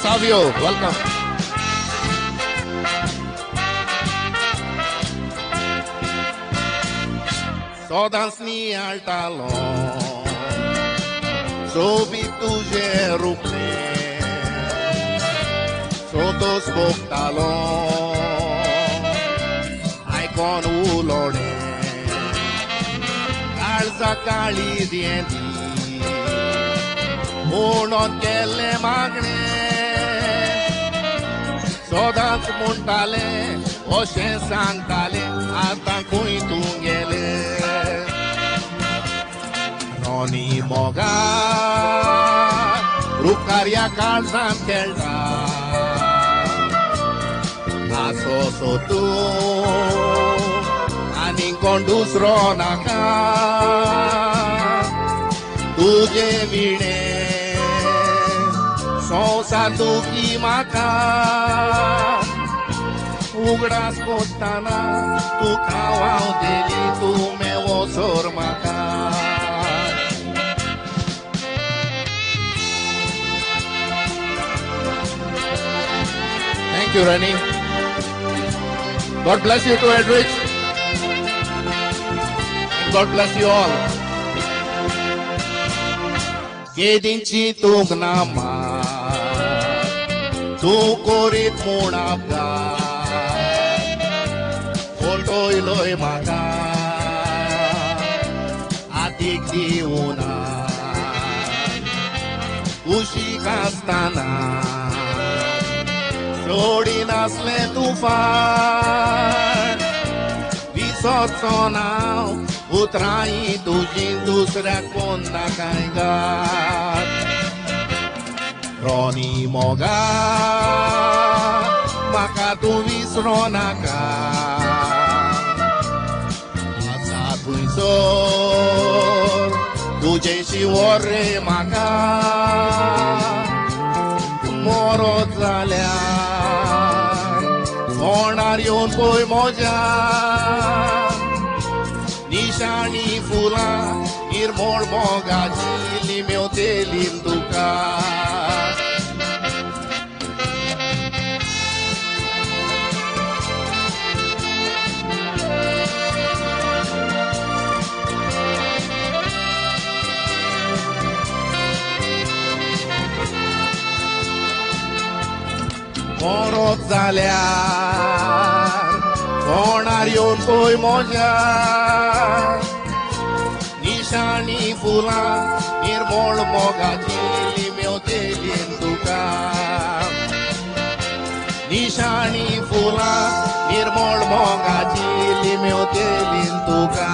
Savio, welcome. Sodansni al talon, sobitu jeruple, sotos talon, ai con ulore, alza cali dienti, unon kelle magne, sodans muntale, oshen santale, atan kuitungele. Noni moga, rukaria kalzam kelda, aso sotu, aning kondus ronaka, tuje vine, sonsa duki maka, ugras kotana, tu kawau deli tu mewo sormaka. Thank you, Rani. God bless you too, Edrich. And God bless you all. Kedinchi tugnama, tu korit munabga, photo iloi maga, adik diuna, ushi kastana. Soडी नसले तुफान विसोचं नाव उतराई तुझी दुसऱ्या कोण काय गात रोनी मोगा माका तू विसरो नाका असा तुझोर तुझेशी वरे माका मोरोत जाल्या होणार येऊन पोय मोजा निशाणी फुला निर्मोळ मोगाची लिमेवते लिंदुका मोरोत जाल्यार होणार येऊन पोय मोजा निशाणी फुला निर्मोळ मोगाची लिमेवते लिंदुका निशाणी फुला निर्मोळ मोगाची लिमेवते लिंदुका